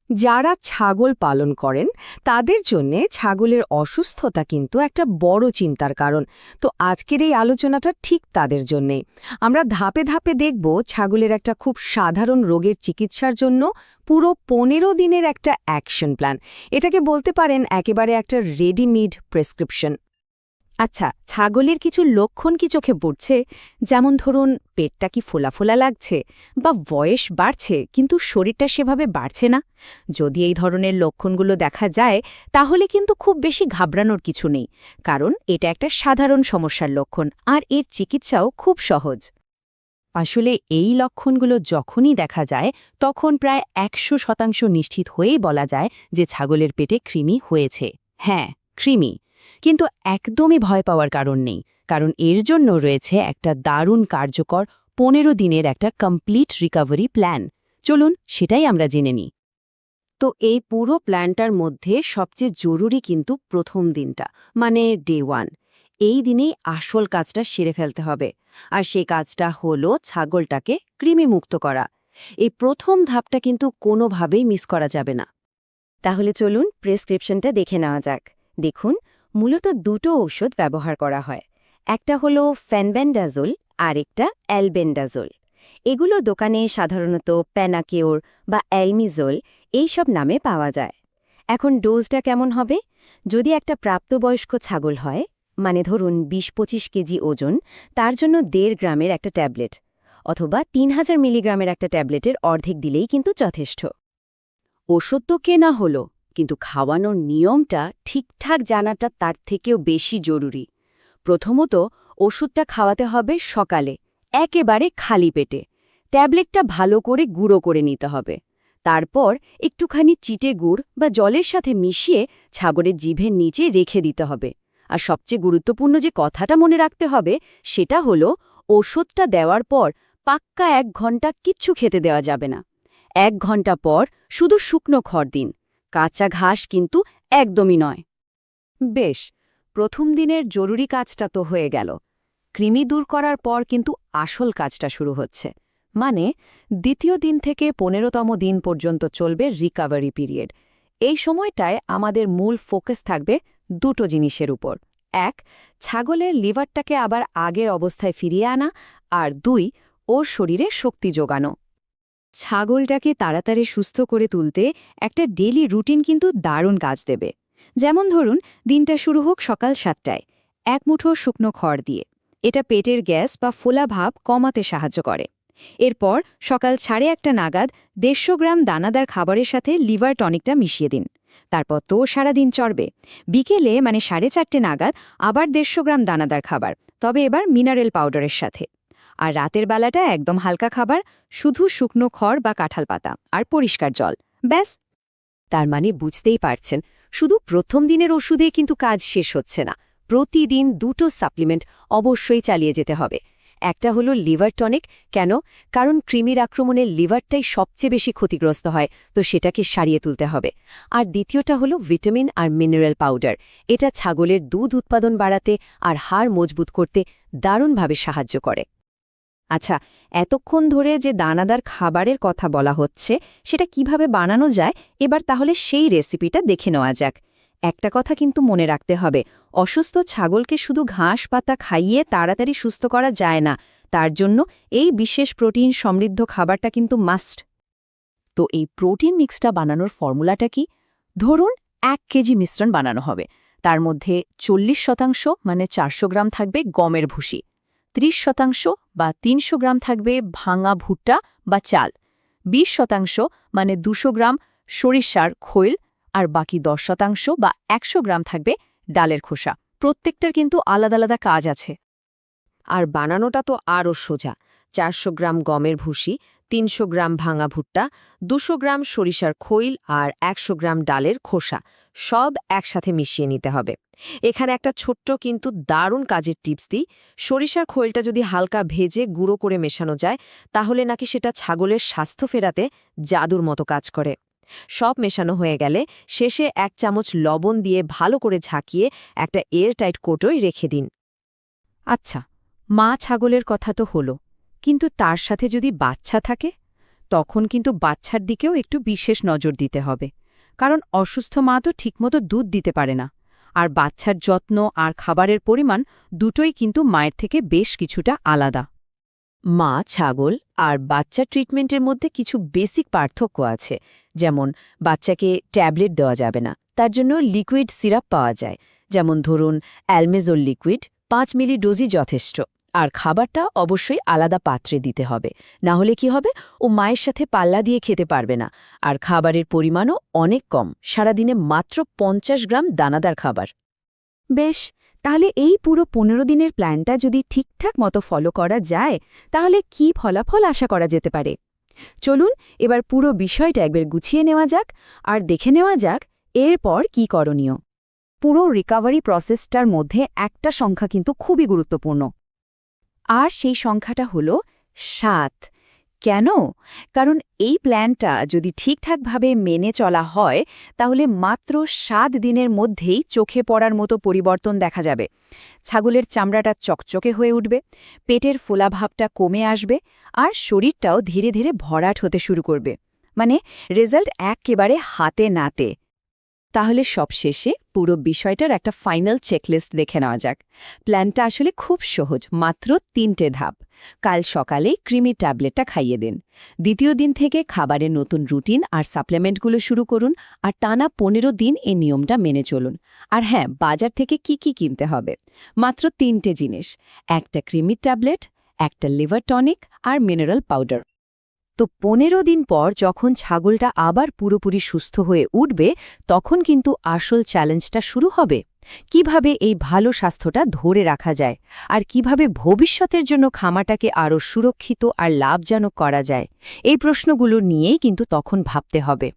যারা ছাগল পালন করেন তাদের জন্যে ছাগলের অসুস্থতা কিন্তু একটা বড় চিন্তার কারণ। তো আজকের এই আলোচনাটা ঠিক তাদের জন্যেই। আমরা ধাপে ধাপে দেখব ছাগলের একটা খুব সাধারণ রোগের চিকিৎসার জন্য পুরো ১৫ দিনের একটা অ্যাকশন প্ল্যান। এটাকে বলতে পারেন একেবারে একটা রেডিমেড প্রেসক্রিপশন। আচ্ছা, ছাগলের কিছু লক্ষণ কি চোখে পড়ছে? যেমন ধরুন, পেটটা কি ফোলা ফোলা লাগছে, বা বয়স বাড়ছে কিন্তু শরীরটা সেভাবে বাড়ছে না? যদি এই ধরনের লক্ষণগুলো দেখা যায়, তাহলে কিন্তু খুব বেশি ঘাবড়ানোর কিছু নেই, কারণ এটা একটা সাধারণ সমস্যার লক্ষণ আর এর চিকিৎসাও খুব সহজ। আসলে এই লক্ষণগুলো যখনই দেখা যায়, তখন প্রায় ১০০% নিশ্চিত হয়েই বলা যায় যে ছাগলের পেটে কৃমি হয়েছে। হ্যাঁ, কৃমি। কিন্তু একদমই ভয় পাওয়ার কারণ নেই, কারণ এর জন্য রয়েছে একটা দারুণ কার্যকর ১৫ দিনের একটা কমপ্লিট রিকভারি প্ল্যান। চলুন সেটাই আমরা জেনে নিই। তো এই পুরো প্ল্যানটার মধ্যে সবচেয়ে জরুরি কিন্তু প্রথম দিনটা, মানে ডে 1। এই দিনেই আসল কাজটা সেরে ফেলতে হবে। আর সেই কাজটা হলো ছাগলটাকে কৃমিমুক্ত করা। এই প্রথম ধাপটা কিন্তু কোনোভাবেই মিস করা যাবে না। তাহলে চলুন প্রেসক্রিপশনটা দেখে নেওয়া যাক। দেখুন, মূলত দুটো ঔষধ ব্যবহার করা হয়। একটা হলো ফেনবেন্ডাজোল আর একটা অ্যালবেন্ডাজোল। এগুলো দোকানে সাধারণত প্যানাকেওর বা অ্যালমিজোল এইসব নামে পাওয়া যায়। এখন ডোজটা কেমন হবে? যদি একটা প্রাপ্তবয়স্ক ছাগল হয়, মানে ধরুন ২০-২৫ কেজি ওজন, তার জন্য ১.৫ গ্রামের একটা ট্যাবলেট, অথবা ৩০০০ মিলিগ্রামের একটা ট্যাবলেটের অর্ধেক দিলেই কিন্তু যথেষ্ট। ওষুধ তো কেনা হলো, কিন্তু খাওয়ানোর নিয়মটা ঠিকঠাক জানাটা তার থেকেও বেশি জরুরি। প্রথমত, ওষুধটা খাওয়াতে হবে সকালে, একেবারে খালি পেটে। ট্যাবলেটটা ভালো করে গুঁড়ো করে নিতে হবে। তারপর একটুখানি চিটে গুড় বা জলের সাথে মিশিয়ে ছাগলের জিভের নিচে রেখে দিতে হবে। আর সবচেয়ে গুরুত্বপূর্ণ যে কথাটা মনে রাখতে হবে, সেটা হলো ওষুধটা দেওয়ার পর পাক্কা ১ ঘন্টা কিচ্ছু খেতে দেওয়া যাবে না। ১ ঘন্টা পর শুধু শুকনো খড় দিন, কাঁচা ঘাস কিন্তু একদমই নয়। বেশ, প্রথম দিনের জরুরি কাজটা তো হয়ে গেল। কৃমি দূর করার পর কিন্তু আসল কাজটা শুরু হচ্ছে। মানে, দ্বিতীয় দিন থেকে ১৫তম দিন পর্যন্ত চলবে রিকভারি পিরিয়ড। এই সময়টায় আমাদের মূল ফোকাস থাকবে দুটো জিনিসের উপর। ১, ছাগলের লিভারটাকে আবার আগের অবস্থায় ফিরিয়ে আনা, আর ২, ওর শরীরে শক্তি যোগানো। ছাগলটাকে তাড়াতাড়ি সুস্থ করে তুলতে একটা ডেইলি রুটিন কিন্তু দারুণ কাজ দেবে। যেমন ধরুন, দিনটা শুরু হোক সকাল ৭টায়, ১ মুঠো শুকনো খড় দিয়ে। এটা পেটের গ্যাস বা ফোলা ভাব কমাতে সাহায্য করে। এরপর সকাল ১১:৩০ নাগাদ ১৫০ গ্রাম দানাদার খাবারের সাথে লিভার টনিকটা মিশিয়ে দিন। তারপর তো সারাদিন চড়বে। বিকেলে মানে ৪:৩০ নাগাদ আবার ১৫০ গ্রাম দানাদার খাবার, তবে এবার মিনারেল পাউডারের সাথে। আর রাতের বেলাটা একদম হালকা খাবার, শুধু শুকনো খড় বা কাঁঠাল পাতা আর পরিষ্কার জল, ব্যাস। তার মানে বুঝতেই পারছেন, শুধু প্রথম দিনের ওষুধে কিন্তু কাজ শেষ হচ্ছে না। প্রতিদিন দুটো সাপ্লিমেন্ট অবশ্যই চালিয়ে যেতে হবে। একটা হলো লিভার টনিক। কেন? কারণ কৃমির আক্রমণে লিভারটাই সবচেয়ে বেশি ক্ষতিগ্রস্ত হয়, তো সেটাকে সারিয়ে তুলতে হবে। আর দ্বিতীয়টা হলো ভিটামিন আর মিনারেল পাউডার। এটা ছাগলের দুধ উৎপাদন বাড়াতে আর হাড় মজবুত করতে দারুণভাবে সাহায্য করে। আচ্ছা, এতক্ষণ ধরে যে দানাদার খাবারের কথা বলা হচ্ছে, সেটা কিভাবে বানানো যায় এবার তাহলে সেই রেসিপিটা দেখে নেওয়া যাক। একটা কথা কিন্তু মনে রাখতে হবে, অসুস্থ ছাগলকে শুধু ঘাস পাতা খাইয়ে তাড়াতাড়ি সুস্থ করা যায় না। তার জন্য এই বিশেষ প্রোটিন সমৃদ্ধ খাবারটা কিন্তু মাস্ট। তো এই প্রোটিন মিক্সটা বানানোর ফর্মুলাটা কি? ধরুন ১ কেজি মিশ্রণ বানানো হবে। তার মধ্যে ৪০% মানে ৪০০ গ্রাম থাকবে গমের ভুসি, ৩০% বা ৩০০ গ্রাম থাকবে ভাঙা ভুট্টা বা চাল, ২০% মানে ২০০ গ্রাম সরিষার খৈল, আর বাকি ১০% বা ১০০ গ্রাম থাকবে ডালের খোসা। প্রত্যেকটার কিন্তু আলাদা আলাদা কাজ আছে। আর বানানোটা তো আরও সোজা। ৪০০ গ্রাম গমের ভুসি, ৩০০ গ্রাম ভাঙা ভুট্টা, ২০০ গ্রাম সরিষার খৈল আর ১০০ গ্রাম ডালের খোসা সব একসাথে মিশিয়ে নিতে হবে। এখানে একটা ছোট্ট কিন্তু দারুণ কাজের টিপস দিই। সরিষার খৈলটা যদি হালকা ভেজে গুঁড়ো করে মেশানো যায়, তাহলে নাকি সেটা ছাগলের স্বাস্থ্য ফেরাতে জাদুর মতো কাজ করে। সব মেশানো হয়ে গেলে শেষে ১ চামচ লবণ দিয়ে ভালো করে ঝাঁকিয়ে একটা এয়ারটাইট কোটোয় রেখে দিন। আচ্ছা, মা ছাগলের কথা তো হলো, কিন্তু তার সাথে যদি বাচ্চা থাকে, তখন কিন্তু বাচ্চার দিকেও একটু বিশেষ নজর দিতে হবে, কারণ অসুস্থ মা তো ঠিকমতো দুধ দিতে পারে না, আর বাচ্চার যত্ন আর খাবারের পরিমাণ দুটোই কিন্তু মায়ের থেকে বেশ কিছুটা আলাদা। মা, ছাগল আর বাচ্চা ট্রিটমেন্টের মধ্যে কিছু বেসিক পার্থক্য আছে, যেমন বাচ্চাকে ট্যাবলেট দেওয়া যাবে না, তার জন্য লিকুইড সিরাপ পাওয়া যায়, যেমন ধরুন অ্যালমেজোল লিকুইড 5 মিলি ডোজই যথেষ্ট। আর খাবারটা অবশ্যই আলাদা পাত্রে দিতে হবে, না হলে কি হবে, ও মায়ের সাথে পাল্লা দিয়ে খেতে পারবে না। আর খাবারের পরিমাণও অনেক কম, সারাদিনে মাত্র 50 গ্রাম দানাদার খাবার। বেশ, তাহলে এই পুরো 15 দিনের প্ল্যানটা যদি ঠিকঠাক মতো ফলো করা যায়, তাহলে কি ফলাফল আশা করা যেতে পারে? চলুন এবার পুরো বিষয়টা একবার গুছিয়ে নেওয়া যাক আর দেখে নেওয়া যাক এরপর কি করণীয়। পুরো রিকভারি প্রসেসটার মধ্যে একটা সংখ্যা কিন্তু খুবই গুরুত্বপূর্ণ, আর সেই সংখ্যাটা হলো 7। কেন? কারণ এই প্ল্যানটা যদি ঠিকঠাকভাবে মেনে চলা হয়, তাহলে মাত্র 7 দিনের মধ্যেই চোখে পড়ার মতো পরিবর্তন দেখা যাবে। ছাগলের চামড়াটা চকচকে হয়ে উঠবে, পেটের ফোলাভাবটা কমে আসবে, আর শরীরটাও ধীরে ধীরে ভরাট হতে শুরু করবে। মানে রেজাল্ট একেবারে হাতে নাতে। তাহলে সবশেষে পুরো বিষয়টার একটা ফাইনাল চেকলিস্ট দেখে নেওয়া যাক। প্ল্যানটা আসলে খুব সহজ, মাত্র 3টে ধাপ। কাল সকালে কৃমি ট্যাবলেটটা খাইয়ে দিন। দ্বিতীয় দিন থেকে খাবারের নতুন রুটিন আর সাপ্লিমেন্টগুলো শুরু করুন, আর টানা 15 দিন এই নিয়মটা মেনে চলুন। আর হ্যাঁ, বাজার থেকে কি কি কিনতে হবে? মাত্র 3টে জিনিস: একটা কৃমি ট্যাবলেট, একটা লিভার টনিক আর মিনারেল পাউডার। তো 15 দিন পর যখন ছাগলটা আবার পুরোপুরি সুস্থ হয়ে উঠবে, তখন কিন্তু আসল চ্যালেঞ্জটা শুরু হবে। কিভাবে এই ভালো স্বাস্থ্যটা ধরে রাখা যায়, আর কিভাবে ভবিষ্যতের জন্য খামারটাকে আরও সুরক্ষিত আর লাভজনক করা যায়, এই প্রশ্নগুলো নিয়েই কিন্তু তখন ভাবতে হবে।